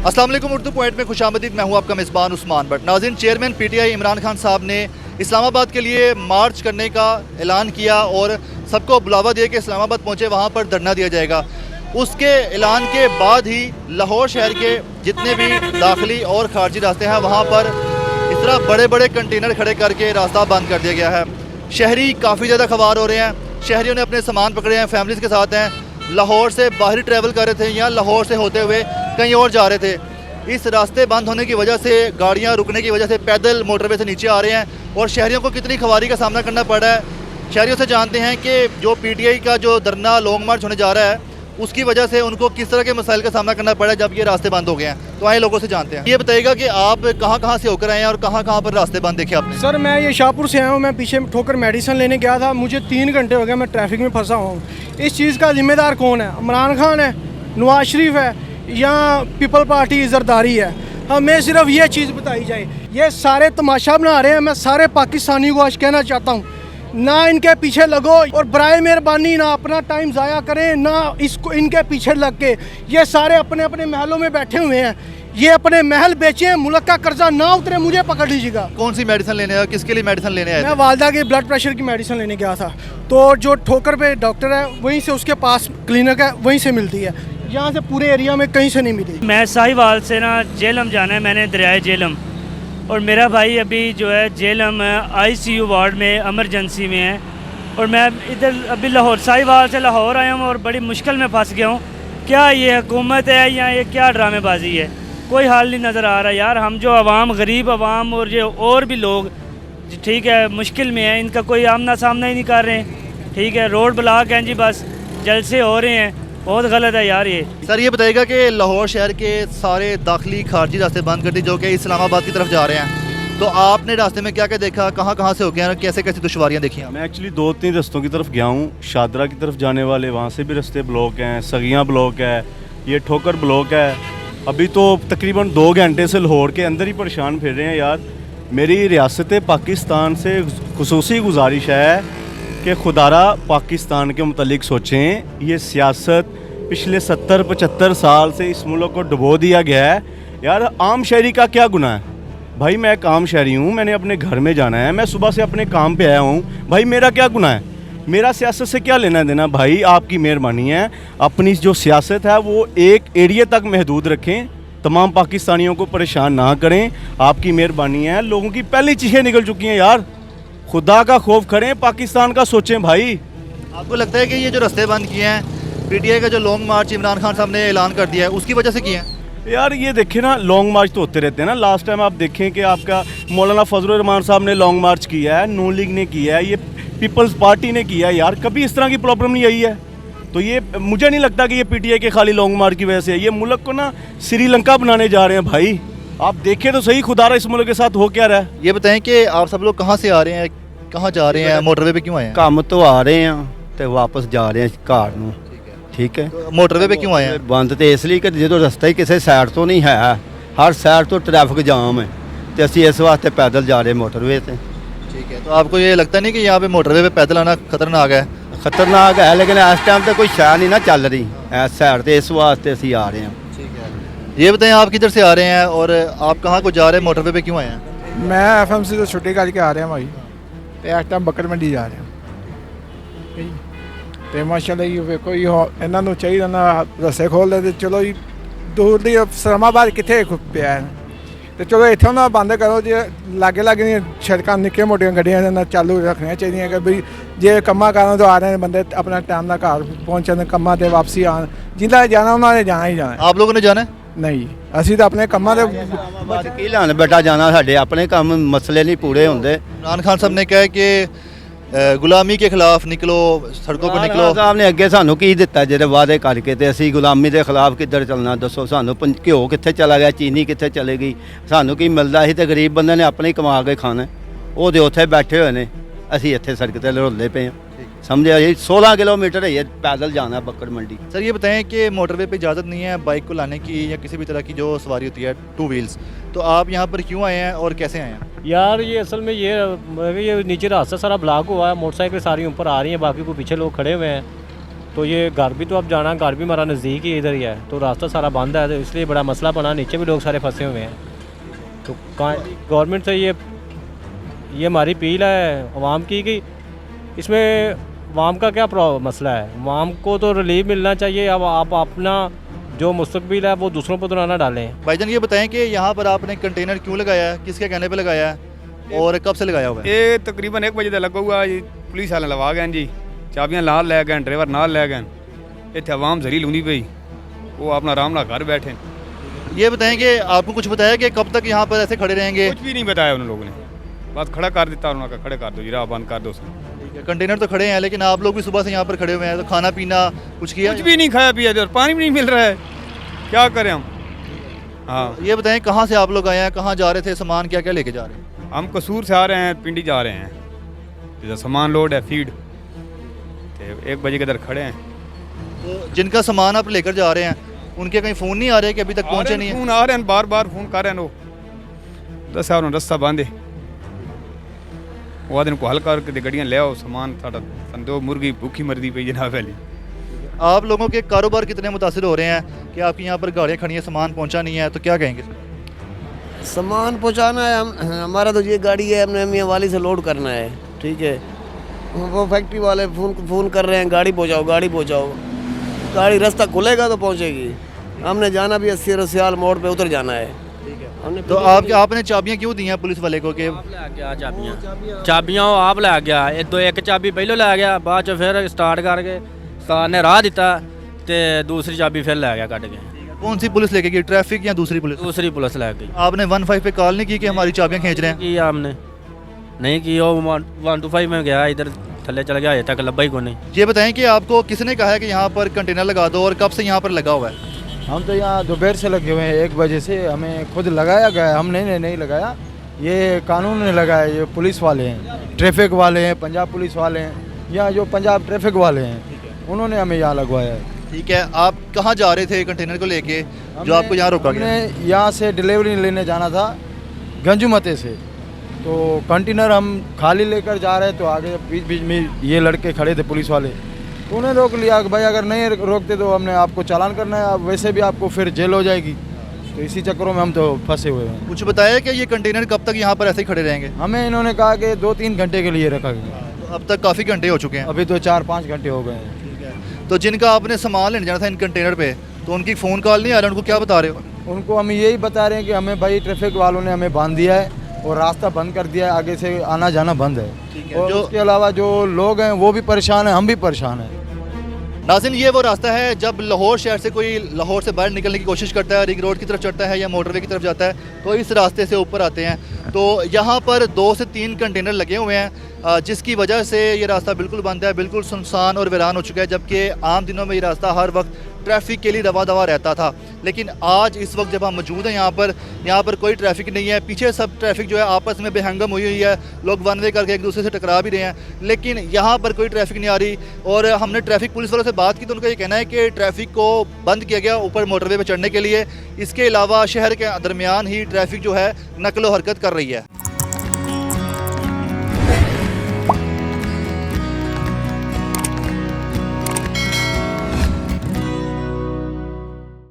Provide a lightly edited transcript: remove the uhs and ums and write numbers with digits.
अस्सलाम वालेकुम, उर्दू पॉइंट में खुशामदीद। मैं हूं आपका मेज़बान उस्मान भट्ट। नाज़रीन, चेयरमैन पीटीआई इमरान खान साहब ने इस्लामाबाद के लिए मार्च करने का ऐलान किया और सबको बुलावा दिया कि इस्लामाबाद पहुंचे, वहां पर धरना दिया जाएगा। उसके ऐलान के बाद ही लाहौर शहर के जितने भी दाखिली और खारजी रास्ते हैं वहाँ पर इस तरह बड़े बड़े कंटेनर खड़े करके रास्ता बंद कर दिया गया है। शहरी काफ़ी ज़्यादा खबार हो रहे हैं। शहरियों ने अपने सामान पकड़े हैं, फैमिलीज़ के साथ हैं, लाहौर से बाहरी ट्रैवल कर रहे थे या लाहौर से होते हुए कहीं और जा रहे थे। इस रास्ते बंद होने की वजह से, गाड़ियाँ रुकने की वजह से पैदल मोटरवे से नीचे आ रहे हैं और शहरियों को कितनी खवारी का सामना करना पड़ रहा है। शहरियों से जानते हैं कि जो पीटीआई का जो धरना लॉन्ग मार्च होने जा रहा है उसकी वजह से उनको किस तरह के मसाइल का सामना करना पड़ा जब ये रास्ते बंद हो गए हैं। तो आए लोगों से जानते हैं। ये बताइएगा कि आप कहाँ से होकर आए हैं और कहाँ पर रास्ते बंद देखे आपने? सर, मैं ये शाहपुर से आया हूँ। मैं पीछे ठोकर मेडिसिन लेने गया था। मुझे 3 घंटे हो गए, मैं ट्रैफिक में फंसा हुआ हूँ। इस चीज़ का जिम्मेदार कौन है? इमरान खान है, नवाज शरीफ है या पीपल पार्टी जरदारी है? हमें सिर्फ ये चीज़ बताई जाए। ये सारे तमाशा बना रहे हैं। मैं सारे पाकिस्तानियों को आज कहना चाहता हूँ, ना इनके पीछे लगो और बराए मेहरबानी ना अपना टाइम ज़ाया करें, ना इसको इनके पीछे लग के। ये सारे अपने अपने महलों में बैठे हुए हैं। ये अपने महल बेचे, मुल्क का कर्जा ना उतरे, मुझे पकड़ लीजिएगा। कौन सी मेडिसिन लेने आए? किसके लिए मेडिसिन लेने आए? मैं वालदा के ब्लड प्रेशर की मेडिसिन लेने गया था। तो जो ठोकर पे डॉक्टर है वहीं से, उसके पास क्लिनिक है, वहीं से मिलती है। यहाँ से पूरे एरिया में कहीं से नहीं मिली। मैं साहिवाल से ना जेलम जाना है, मैंने दरियाए जेलम, और मेरा भाई अभी जो है जेलम आईसीयू वार्ड में इमरजेंसी में है, और मैं इधर अभी लाहौर साहिवाल से लाहौर आया हूँ और बड़ी मुश्किल में फंस गया हूँ। क्या ये हुकूमत है या ये क्या ड्रामेबाजी है? कोई हाल नहीं नज़र आ रहा यार। हम जो आवाम, गरीब आवाम और जो और भी लोग ठीक है मुश्किल में है, इनका कोई आमना सामना ही नहीं कर रहे हैं। ठीक है, रोड ब्लॉक हैं जी, बस जलसे हो रहे हैं। बहुत गलत है यार ये। सर, ये बताइएगा कि लाहौर शहर के सारे दाखिली खारजी रास्ते बंद कर दिए जो कि इस्लामाबाद की तरफ जा रहे हैं, तो आपने रास्ते में क्या क्या देखा? कहाँ से होके आए, कैसे कैसे दुश्वारियाँ देखी? मैं एक्चुअली 2-3 रस्तों की तरफ गया हूँ। शादरा की तरफ जाने वाले, वहाँ से भी रास्ते ब्लॉक हैं। सगियाँ ब्लॉक है, ये ठोकर ब्लॉक है। अभी तो तकरीबन 2 घंटे से लाहौर के अंदर ही परेशान फिर रहे हैं यार। मेरी रियासत पाकिस्तान से खुसूसी गुजारिश है कि खुदारा पाकिस्तान के मुतल्लिक सोचें। ये सियासत पिछले 70-75 साल से इस मुल्क को डुबो दिया गया है यार। आम शहरी का क्या गुनाह है भाई? मैं एक आम शहरी हूँ, मैंने अपने घर में जाना है, मैं सुबह से अपने काम पे आया हूँ भाई, मेरा क्या गुनाह है? मेरा सियासत से क्या लेना देना भाई? आपकी मेहरबानी है, अपनी जो सियासत है वो एक एरिया तक महदूद रखें, तमाम पाकिस्तानियों को परेशान ना करें। आपकी मेहरबानी है। लोगों की पहली चीज़ें निकल चुकी हैं यार। खुदा का खौफ करें, पाकिस्तान का सोचें भाई। आपको लगता है कि ये जो रास्ते बंद किए हैं, पीटीआई का जो लॉन्ग मार्च इमरान खान साहब ने ऐलान कर दिया है, उसकी वजह से किए हैं? यार ये देखें ना, लॉन्ग मार्च तो होते रहते हैं ना। लास्ट टाइम आप देखें कि आपका मौलाना फजलुर रहमान साहब ने लॉन्ग मार्च किया है, नून लीग ने किया है, ये पीपल्स पार्टी ने किया है यार। कभी इस तरह की प्रॉब्लम नहीं आई है। तो ये मुझे नहीं लगता कि ये पीटीआई के खाली लॉन्ग मार्च की वजह से है। ये मुल्क को ना श्रीलंका बनाने जा रहे हैं भाई। आप देखें तो सही, खुदारा इस मुल्क के साथ हो क्या रहा है। ये बताएं कि आप सब लोग कहाँ से आ रहे हैं, कहाँ जा रहे हैं, मोटरवे पे क्यों आए हैं? काम तो आ रहे हैं तो वापस जा रहे हैं घर ਨੂੰ। ठीक है, तो मोटरवे पे क्यों आए हैं? बंद तो इसलिए कि जो रास्ता ही किसी साइड तो नहीं है, हर साइड तो ट्रैफिक जाम है, तो ਅਸੀਂ इस वास्ते पैदल जा रहे मोटरवे से। ठीक है, तो आपको ये लगता नहीं कि यहाँ पे मोटरवे पे पैदल आना खतरनाक है? खतरनाक है, लेकिन इस टाइम तो कोई शह नहीं ना चल रही इस साइड से, इस वास्ते ਅਸੀਂ आ रहे हैं। ठीक है, ये बताएं आप किधर से आ रहे हैं और आप कहाँ को जा रहे हैं, मोटरवे पे क्यों आए हैं? मैं एफएमसी ਤੋਂ ਛੁੱਟੀ ਕਰਕੇ ਆ ਰਿਹਾ ਭਾਈ, ਤੇ ਇਸ ਟਾਈਮ ਬੱਕਰ ਮੰਡੀ ਜਾ ਰਿਹਾ ਤੇ ਮਾਸ਼ਾਅੱਲਾ ਜੀ ਵੇਖੋ ਜੀ ਇਹਨਾਂ ਨੂੰ ਚਾਹੀਦਾ ਨਾ ਰਸੇ ਖੋਲ੍ਹ ਦੇ, ਚਲੋ ਜੀ ਦੂਰ ਦੀ ਇਸਲਾਮਾਬਾਦ ਕਿੱਥੇ ਪਿਆ ਹੈ, ਤੇ ਚਲੋ ਇੱਥੋਂ ਨਾ ਬੰਦ ਕਰੋ। ਜੇ ਲਾਗੇ ਲਾਗੇ ਦੀਆਂ ਸੜਕਾਂ ਨਿੱਕੀਆਂ ਮੋਟੀਆਂ ਗੱਡੀਆਂ ਨਾਲ ਚਾਲੂ ਰੱਖਣੀਆਂ ਚਾਹੀਦੀਆਂ ਕਿ ਵੀ ਜੇ ਕੰਮਾਂ ਕਾਰਾਂ ਤੋਂ ਆ ਰਹੇ ਨੇ ਬੰਦੇ ਆਪਣਾ ਟਾਈਮ ਨਾਲ ਘਰ ਪਹੁੰਚਣ, ਕੰਮਾਂ ਤੇ ਵਾਪਸੀ ਆਉਣ। ਜਿੰਦਾ ਜਾਣਾ ਉਹਨਾਂ ਨੇ ਜਾਣਾ ਹੀ ਜਾਣਾ। आप लोगों ने जाना है? ਨਹੀਂ, ਅਸੀਂ ਤਾਂ ਆਪਣੇ ਕੰਮਾਂ ਦੇ ਬਸ ਕੀ ਲੈਣ ਬੇਟਾ ਜਾਣਾ, ਸਾਡੇ ਆਪਣੇ ਕੰਮ ਮਸਲੇ ਨਹੀਂ ਪੂਰੇ ਹੁੰਦੇ। इमरान खान साहब ने कहा कि गुलामी के खिलाफ निकलो, सड़कों पर निकलो। ਸਾਹਿਬ ਨੇ ਅੱਗੇ ਸਾਨੂੰ ਕੀ ਦਿੱਤਾ ਜਿਹੜੇ ਵਾਅਦੇ ਕਰਕੇ, ਤੇ ਅਸੀਂ ਗੁਲਾਮੀ ਦੇ ਖਿਲਾਫ ਕਿੱਧਰ ਚੱਲਣਾ ਦੱਸੋ ਸਾਨੂੰ? ਘਿਓ ਕਿੱਥੇ ਚਲਾ ਗਿਆ, ਚੀਨੀ ਕਿੱਥੇ ਚਲੇ ਗਈ, ਸਾਨੂੰ ਕੀ ਮਿਲਦਾ? ਸੀ ਤੇ ਗਰੀਬ ਬੰਦੇ ਨੇ ਆਪਣੇ ਹੀ ਕਮਾ ਕੇ ਖਾਣਾ। ਉਹਦੇ ਉੱਥੇ ਬੈਠੇ ਹੋਏ ਨੇ, ਅਸੀਂ ਇੱਥੇ ਸੜਕ ਤੇ ਲੜੋਲੇ ਪਏ ਹਾਂ। समझे ये 16 किलोमीटर है ये पैदल जाना है बक्कड़ मंडी। सर ये बताएं कि मोटरवे पे इजाज़त नहीं है बाइक को लाने की या किसी भी तरह की जो सवारी होती है 2 व्हील्स, तो आप यहाँ पर क्यों आए हैं और कैसे आए हैं? यार ये असल में ये नीचे रास्ता सारा ब्लॉक हुआ है, मोटरसाइकिल सारी ऊपर आ रही हैं, बाकी को पीछे लोग खड़े हुए हैं। तो ये घर भी तो अब जाना, घर भी हमारा नज़दीक ही इधर ही है, तो रास्ता सारा बंद है, तो इसलिए बड़ा मसला बना। नीचे भी लोग सारे फंसे हुए हैं। तो गवर्नमेंट से ये हमारी अपील है अवाम की कि इसमें अवाम का क्या मसला है, अवाम को तो रिलीफ मिलना चाहिए। अब आप अपना जो मुस्तकबिल है वो दूसरों पर तो ना डालें। भाईजान ये बताएं कि यहाँ पर आपने कंटेनर क्यों लगाया है, किसके कहने पे लगाया है और कब से लगाया हुआ है? ये तकरीबन 1 ਵਜੇ ਦਾ ਲੱਗਾ हुआ जी। पुलिस वाले लवा गए जी, चाबियां नाल लै गए, ड्राइवर नाल लै गए। इतने आवाम जलील होनी पई, वो अपना आराम नाल घर बैठे। ये बताएं कि आपको कुछ बताया कि कब तक यहाँ पर ऐसे खड़े रहेंगे? कुछ भी नहीं बताया उन लोगों ने, बस खड़ा कर देता, उन्होंने कहा खड़े कर दो जी, राह बंद कर दो। कंटेनर तो खड़े हैं लेकिन आप लोग भी सुबह से यहाँ पर खड़े हुए हैं, तो खाना पीना कुछ किया? कुछ भी नहीं खाया पिया और पानी भी नहीं मिल रहा है, क्या करें हम। हाँ, ये बताएं कहाँ से आप लोग आए हैं, कहाँ जा रहे थे, सामान क्या क्या लेके जा रहे हैं? हम कसूर से आ रहे हैं, पिंडी जा रहे हैं, जैसा सामान लोड है फीड, तो 1 बजे के इधर खड़े हैं। तो जिनका सामान आप लेकर जा रहे हैं उनके कहीं फ़ोन नहीं आ रहे कि अभी तक पहुँचे नहीं है? फोन आ रहे हैं, बार बार फोन कर रहे हैं। वो दसा उन्होंने रस्ता बांधे, वो दिन को हल करके गड्डियाँ ले आओ, सामान साढ़ा दो, मुर्गी भूखी मरदी पई जनाब वाली। आप लोगों के कारोबार कितने मुतासिर हो रहे हैं कि आपकी यहाँ पर गाड़ियाँ खड़ी हैं, सामान पहुँचा नहीं है, तो क्या कहेंगे? सामान पहुंचाना है, हमारा तो ये गाड़ी है, हमने मियाँ वाली से लोड करना है, ठीक है। वो फैक्ट्री वाले फ़ोन कर रहे हैं, गाड़ी पहुंचाओ, गाड़ी पहुंचाओ। गाड़ी रास्ता खुलेगा तो पहुंचेगी। हमने जाना भी 80 रसियाल मोड़ पे उतर जाना है। हमने तो आपने चाबियाँ क्यों दी हैं पुलिस वाले को कि ਚਾਬੀਆਂ ਉਹ ਆਪ ਲੈ ਗਿਆ। ਇੱਕ ਚਾਬੀ ਪਹਿਲੋਂ ਲੈ ਗਿਆ, ਬਾਅਦ ਚ ਫਿਰ ਸਟਾਰਟ ਕਰਕੇ ਸਟਾਰ ਨੇ ਰਾਹ ਦਿੱਤਾ ਤੇ ਦੂਸਰੀ ਚਾਬੀ ਫਿਰ ਲੈ ਗਿਆ ਕੱਢ ਕੇ। कौन सी पुलिस लेके गई, ट्रैफिक या दूसरी पुलिस? दूसरी पुलिस ले गई। आपने 15 पे कॉल नहीं की कि हमारी चाबियाँ खींच रहे हैं? की आपने नहीं की, वो 125 में गया, इधर थल्ले चल गया, अजय तक लब्बा ही को नहीं। ये बताएं कि आपको किसने कहा है कि यहाँ पर कंटेनर लगा दो और कब से यहाँ पर लगा हुआ है? हम तो यहाँ दोपहर से लगे हुए हैं, 1 बजे से। हमें खुद लगाया गया है, हमने नहीं लगाया, ये कानून ने लगाया। ये पुलिस वाले हैं, ट्रैफिक वाले हैं, पंजाब पुलिस वाले हैं, यहाँ जो पंजाब ट्रैफिक वाले हैं उन्होंने हमें यहाँ लगवाया है। ठीक है, आप कहाँ जा रहे थे कंटेनर को लेके जो आपको यहाँ रोका गया? हमने यहाँ से डिलीवरी लेने जाना था गंजुमते से, तो कंटेनर हम खाली लेकर जा रहे, तो आगे बीच बीच में ये लड़के खड़े थे पुलिस वाले, तो उन्हें रोक लिया कि भाई अगर नहीं रोकते तो हमने आपको चालान करना है, अब वैसे भी आपको फिर जेल हो जाएगी। तो इसी चक्करों में हम तो फंसे हुए हैं। कुछ बताया कि ये कंटेनर कब तक यहाँ पर ऐसे ही खड़े रहेंगे? हमें इन्होंने कहा कि 2-3 घंटे के लिए रखा गया। तो अब तक काफ़ी घंटे हो चुके हैं। अभी तो 4-5 घंटे हो गए हैं। ठीक है, तो जिनका आपने सामान लेने जाना था इन कंटेनर पे, तो उनकी फ़ोन कॉल नहीं आ रहा, उनको क्या बता रहे हो? उनको हम यही बता रहे हैं कि हमें भाई ट्रैफिक वालों ने हमें बांध दिया है और रास्ता बंद कर दिया है, आगे से आना जाना बंद है। ठीक है, और उसके अलावा जो लोग हैं वो भी परेशान हैं, हम भी परेशान हैं। नाज़रीन, ये वो रास्ता है जब लाहौर शहर से कोई लाहौर से बाहर निकलने की कोशिश करता है, रिंग रोड की तरफ चढ़ता है या मोटरवे की तरफ जाता है, तो इस रास्ते से ऊपर आते हैं। तो यहाँ पर 2 से 3 कंटेनर लगे हुए हैं, जिसकी वजह से ये रास्ता बिल्कुल बंद है, बिल्कुल सुनसान और वीरान हो चुका है। जबकि आम दिनों में ये रास्ता हर वक्त ट्रैफिक के लिए रवा दवा रहता था, लेकिन आज इस वक्त जब हम मौजूद हैं यहाँ पर कोई ट्रैफिक नहीं है। पीछे सब ट्रैफिक जो है आपस में बेहंगम हुई है, लोग वन वे करके एक दूसरे से टकरा भी रहे हैं, लेकिन यहाँ पर कोई ट्रैफिक नहीं आ रही। और हमने ट्रैफिक पुलिस वालों से बात की तो उनका ये कहना है कि ट्रैफिक को बंद किया गया ऊपर मोटरवे पर चढ़ने के लिए। इसके अलावा शहर के दरमियान ही ट्रैफिक जो है नकलो हरकत कर रही है।